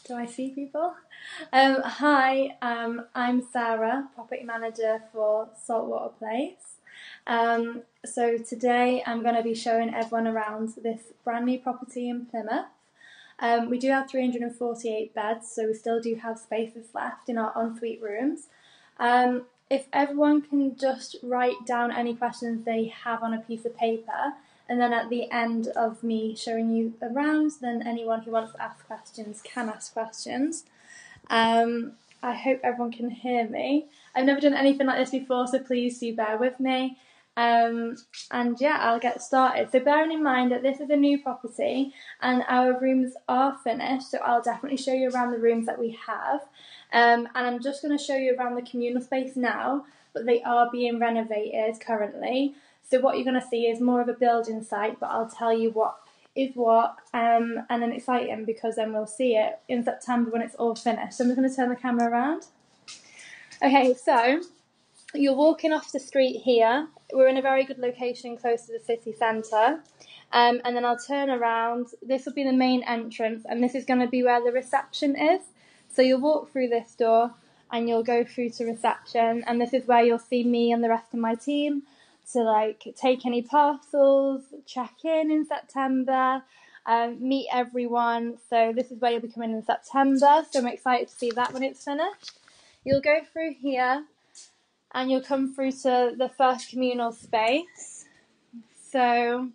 Do I see people? Hi, I'm Sarah, Property Manager for Saltwater Place. So today I'm going to be showing everyone around this brand new property in Plymouth. We do have 348 beds, so we still do have spaces left in our ensuite rooms. If everyone can just write down any questions they have on a piece of paper, and then at the end of me showing you around, then anyone who wants to ask questions can ask questions. I hope everyone can hear me. I've never done anything like this before, so please do bear with me. And yeah, I'll get started. So bearing in mind that this is a new property and our rooms are finished, so I'll definitely show you around the rooms that we have. And I'm just going to show you around the communal space now, but they are being renovated currently. So what you're going to see is more of a building site, but I'll tell you what is what, and then exciting because then we'll see it in September when it's all finished. So I'm just going to turn the camera around. Okay, so you're walking off the street here. We're in a very good location close to the city centre. And then I'll turn around. This will be the main entrance, and this is going to be where the reception is. So you'll walk through this door and you'll go through to reception, and this is where you'll see me and the rest of my team to take any parcels, check in September, meet everyone. So this is where you'll be coming in September. So I'm excited to see that when it's finished. You'll go through here and you'll come through to the first communal space. So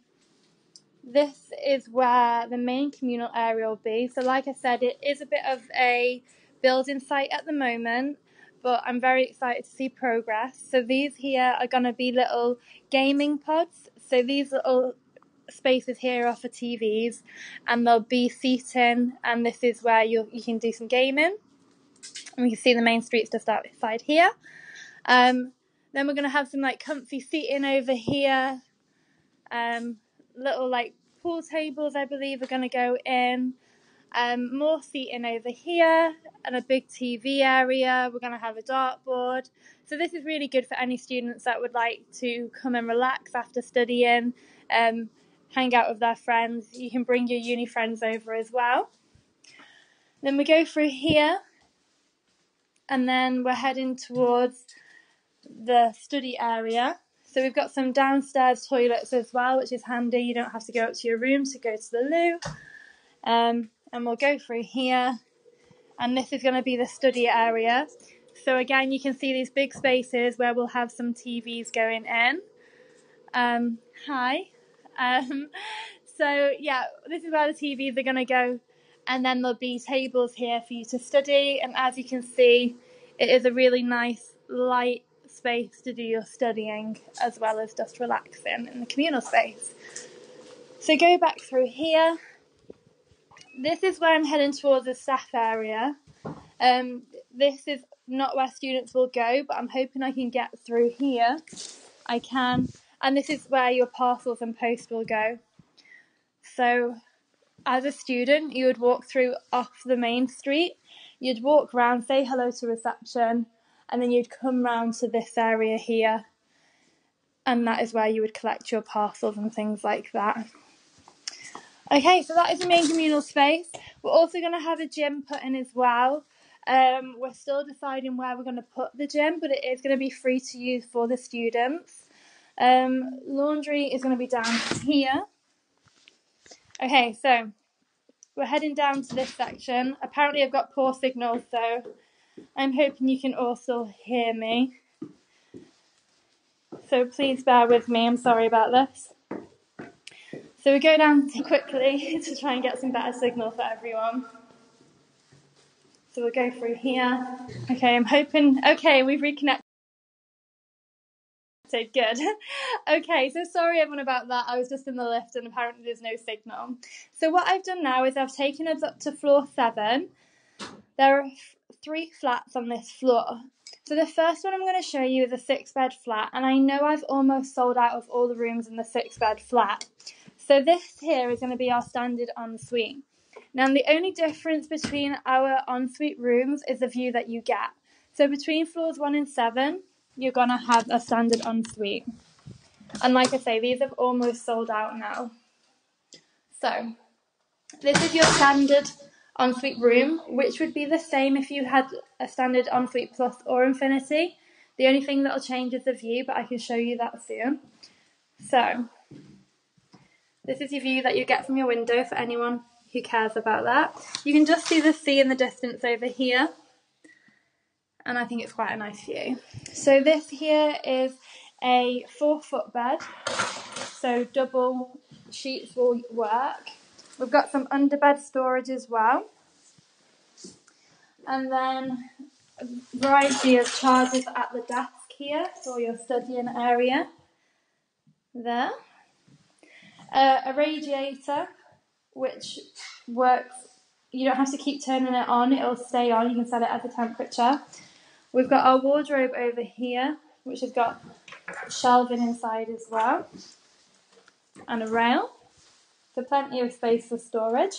this is where the main communal area will be. So like I said, it is a bit of a building site at the moment, but I'm very excited to see progress. So these here are going to be little gaming pods. So these little spaces here are for TVs, and there'll be seating, and this is where you can do some gaming. And you can see the main streets just outside here. Then we're going to have some comfy seating over here. Little pool tables, I believe, are going to go in. More seating over here and a big TV area. We're going to have a dartboard. So this is really good for any students that would like to come and relax after studying, hang out with their friends. You can bring your uni friends over as well. Then we go through here and then we're heading towards the study area. So we've got some downstairs toilets as well, which is handy. You don't have to go up to your room to go to the loo. And we'll go through here, and this is going to be the study area. So again, you can see these big spaces where we'll have some TVs going in. Hi. So yeah, this is where the TVs are going to go, and then there'll be tables here for you to study. And as you can see, it is a really nice light space to do your studying as well as just relaxing in the communal space. So go back through here. This is where I'm heading towards the staff area. This is not where students will go, but I'm hoping I can get through here. I can. And this is where your parcels and post will go. So as a student, you would walk through off the main street. You'd walk around, say hello to reception, and then you'd come round to this area here. And that is where you would collect your parcels and things like that. Okay, so that is the main communal space. We're also going to have a gym put in as well. We're still deciding where we're going to put the gym, but it is going to be free to use for the students. Laundry is going to be down here. Okay, so we're heading down to this section. Apparently I've got poor signal, so I'm hoping you can also hear me. So please bear with me, I'm sorry about this. So we go down quickly to try and get some better signal for everyone. So we'll go through here. Okay, I'm hoping... Okay, we've reconnected. Good. Okay, so sorry everyone about that. I was just in the lift and apparently there's no signal. So what I've done now is I've taken us up to floor 7. There are 3 flats on this floor. So the first one I'm going to show you is a 6-bed flat, and I know I've almost sold out of all the rooms in the 6-bed flat. So this here is going to be our standard ensuite. Now the only difference between our ensuite rooms is the view that you get. So between floors 1 and 7, you're going to have a standard ensuite. And like I say, these have almost sold out now. So this is your standard ensuite room, which would be the same if you had a standard ensuite plus or infinity. The only thing that'll change is the view, but I can show you that soon. So, this is your view that you get from your window for anyone who cares about that. You can just see the sea in the distance over here, and I think it's quite a nice view. So this here is a 4-foot bed, so double sheets will work. We've got some underbed storage as well, and then a variety of chargers at the desk here for your studying area there. A radiator which works, you don't have to keep turning it on, it'll stay on, you can set it at the temperature. We've got our wardrobe over here, which has got shelving inside as well, and a rail, so plenty of space for storage.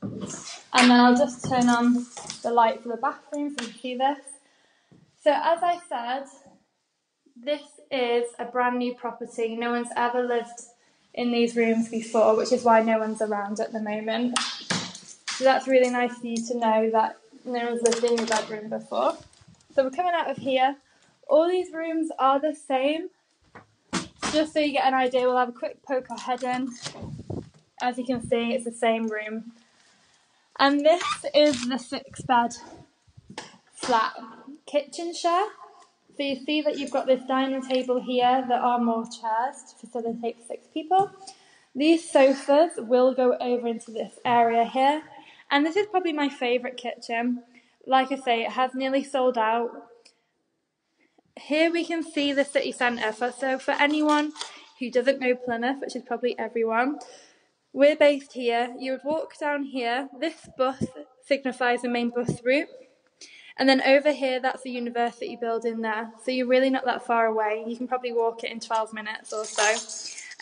And then I'll just turn on the light for the bathroom so you can see this. So as I said, this is a brand new property. No one's ever lived in these rooms before, which is why no one's around at the moment. So that's really nice for you to know that no one's lived in your bedroom before. So we're coming out of here. All these rooms are the same. Just so you get an idea, we'll have a quick poke our head in. As you can see, it's the same room. And this is the 6-bed flat kitchen share. So you see that you've got this dining table here. There are more chairs to facilitate 6 people. These sofas will go over into this area here. And this is probably my favourite kitchen. Like I say, it has nearly sold out. Here we can see the city centre. So for anyone who doesn't know Plymouth, which is probably everyone, we're based here. You would walk down here. This bus signifies the main bus route. And then over here, that's the university building there. So you're really not that far away. You can probably walk it in 12 minutes or so.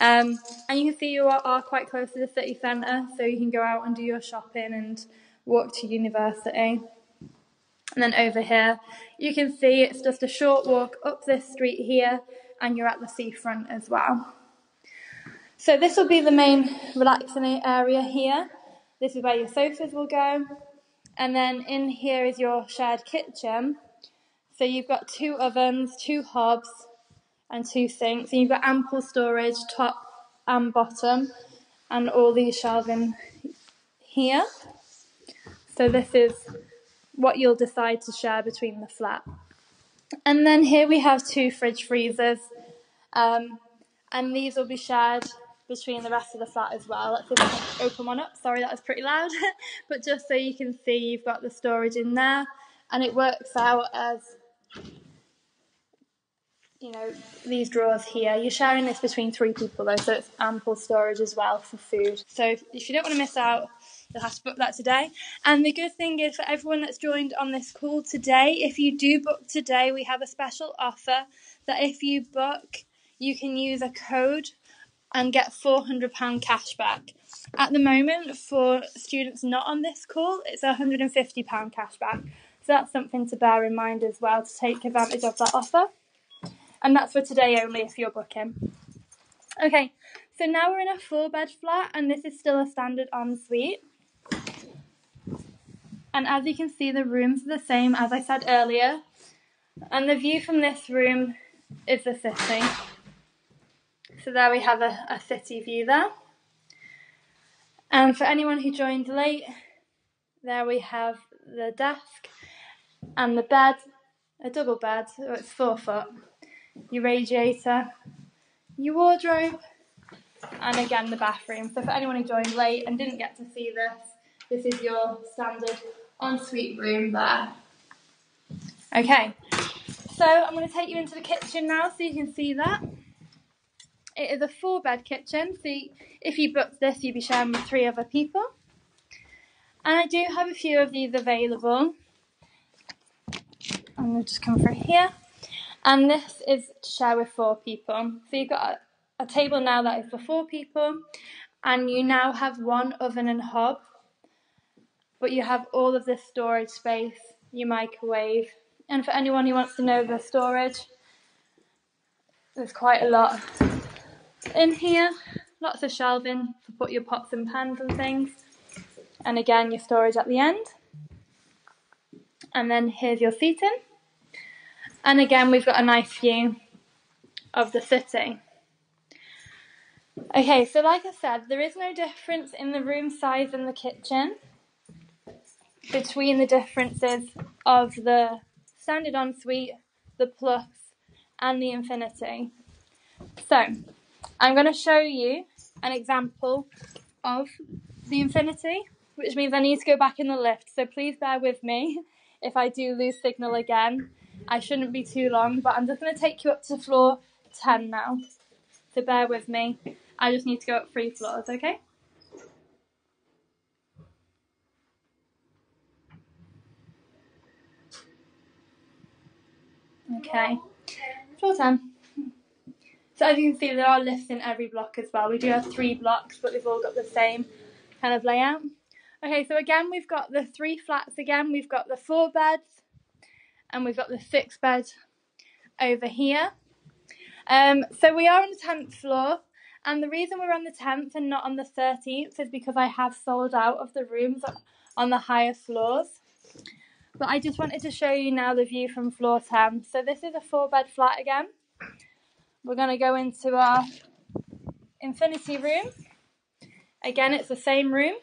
And you can see you are quite close to the city centre, so you can go out and do your shopping and walk to university. And then over here, you can see it's just a short walk up this street here, and you're at the seafront as well. So this will be the main relaxing area here. This is where your sofas will go. And then in here is your shared kitchen. So you've got 2 ovens, 2 hobs, and 2 sinks. And you've got ample storage, top and bottom, and all these shelving here. So this is what you'll decide to share between the flat. And then here we have 2 fridge freezers. And these will be shared between the rest of the flat as well. Let's just open one up. Sorry, that was pretty loud. But just so you can see, you've got the storage in there, and it works out as, these drawers here. You're sharing this between 3 people though, so it's ample storage as well for food. So if you don't want to miss out, you'll have to book that today. And the good thing is, for everyone that's joined on this call today, if you do book today, we have a special offer that if you book, you can use a code and get £400 cash back. At the moment, for students not on this call, it's £150 cash back. So that's something to bear in mind as well, to take advantage of that offer. And that's for today only if you're booking. Okay, so now we're in a 4-bed flat, and this is still a standard ensuite. And as you can see, the rooms are the same as I said earlier. And the view from this room is the city. So there we have a city view there. And for anyone who joined late, there we have the desk and the bed, a double bed, so it's 4 foot, your radiator, your wardrobe, and again the bathroom. So for anyone who joined late and didn't get to see this is your standard ensuite room there. Okay, so I'm going to take you into the kitchen now so you can see that. It is a 4-bed kitchen, so if you booked this, you'd be sharing with 3 other people. And I do have a few of these available. I'm going to just come through here. And this is to share with 4 people. So you've got a table now that is for 4 people, and you now have 1 oven and hob, but you have all of this storage space, your microwave. And for anyone who wants to know the storage, there's quite a lot in here, lots of shelving to put your pots and pans and things. And again, your storage at the end. And then here's your seating. And again, we've got a nice view of the city. Okay, so like I said, there is no difference in the room size and the kitchen between the differences of the standard ensuite, the plus, and the infinity. So, I'm going to show you an example of the infinity, which means I need to go back in the lift, so please bear with me if I do lose signal again. I shouldn't be too long, but I'm just going to take you up to floor 10 now, so bear with me. I just need to go up 3 floors, okay? Okay, floor 10. So as you can see, there are lifts in every block as well. We do have 3 blocks, but they've all got the same kind of layout. Okay, so again, we've got the 3 flats again. We've got the 4 beds, and we've got the 6 bed over here. So we are on the 10th floor, and the reason we're on the 10th and not on the 13th is because I have sold out of the rooms on the higher floors. But I just wanted to show you now the view from floor 10. So this is a 4 bed flat again. We're going to go into our infinity room. Again, it's the same room.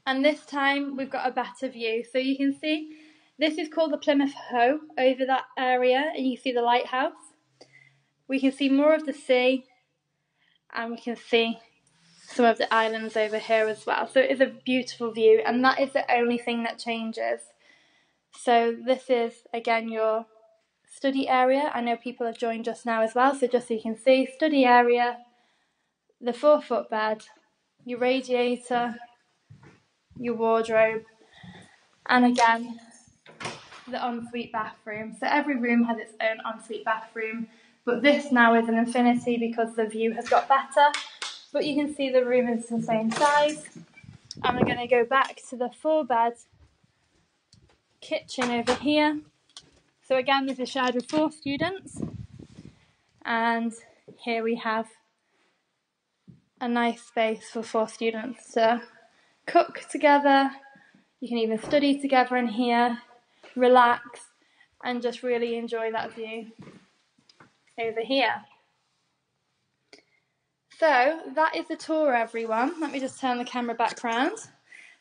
And this time we've got a better view. So you can see this is called the Plymouth Hoe over that area, and you see the lighthouse. We can see more of the sea, and we can see some of the islands over here as well. So it is a beautiful view, and that is the only thing that changes. So this is, again, your study area. I know people have joined just now as well, so just so you can see, study area, the 4-foot bed, your radiator, your wardrobe, and again, the ensuite bathroom. So every room has its own ensuite bathroom, but this now is an infinity because the view has got better. But you can see the room is the same size. And we're going to go back to the 4-bed kitchen over here. So again, this is shared with 4 students. And here we have a nice space for 4 students to cook together. You can even study together in here, relax, and just really enjoy that view over here. So that is the tour, everyone. Let me just turn the camera back round.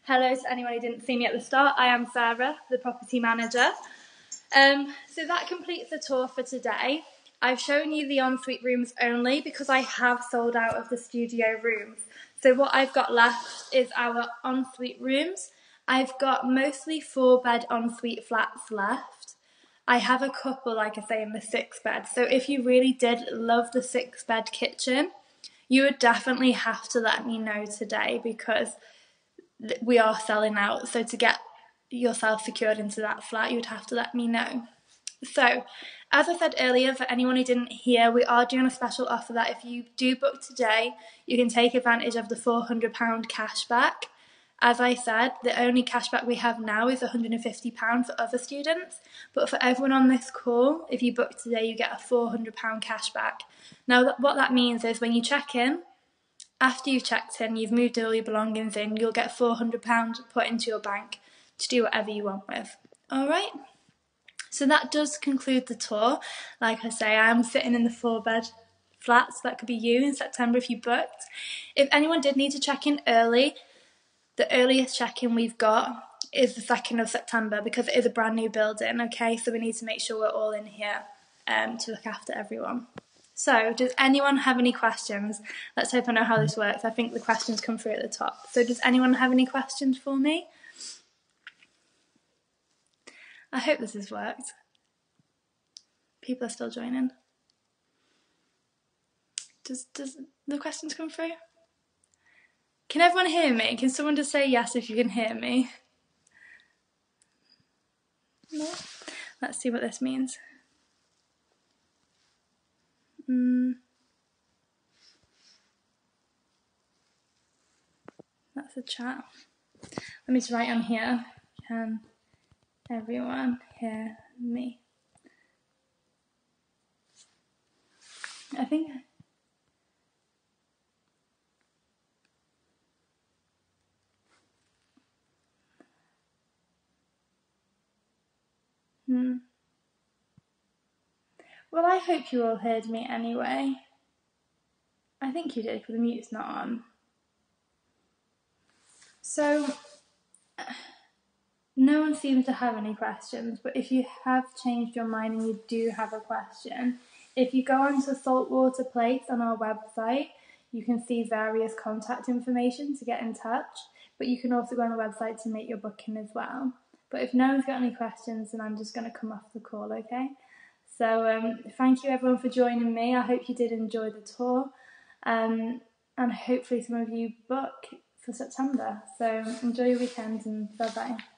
Hello to anyone who didn't see me at the start. I am Sarah, the property manager. So that completes the tour for today. I've shown you the ensuite rooms only because I have sold out of the studio rooms. So what I've got left is our ensuite rooms. I've got mostly 4-bed ensuite flats left. I have a couple, like I say, in the 6-bed. So if you really did love the 6-bed kitchen, you would definitely have to let me know today because we are selling out. So to get yourself secured into that flat, you would have to let me know. So, as I said earlier, for anyone who didn't hear, we are doing a special offer that if you do book today, you can take advantage of the £400 cash back. As I said, the only cashback we have now is £150 for other students, but for everyone on this call, if you book today, you get a £400 cashback. Now, what that means is when you check in, after you've checked in, you've moved all your belongings in, you'll get £400 put into your bank to do whatever you want with. All right? So that does conclude the tour. Like I say, I am sitting in the 4-bed flat, so that could be you in September if you booked. If anyone did need to check in early, the earliest check-in we've got is the 2nd of September because it is a brand new building, okay? So we need to make sure we're all in here to look after everyone. So, does anyone have any questions? Let's hope I know how this works. I think the questions come through at the top. So does anyone have any questions for me? I hope this has worked. People are still joining. Does the questions come through? Can everyone hear me? Can someone just say yes if you can hear me? No? Let's see what this means. That's a chat. Let me just write on here. Can everyone hear me? I think Well, I hope you all heard me anyway. I think you did, because the mute's not on. So, no one seems to have any questions, but if you have changed your mind and you do have a question, if you go onto Saltwater Place on our website, you can see various contact information to get in touch, but you can also go on the website to make your booking as well. But if no one's got any questions, then I'm just going to come off the call, okay? So thank you everyone for joining me. I hope you did enjoy the tour, and hopefully some of you book for September. So enjoy your weekend and bye-bye.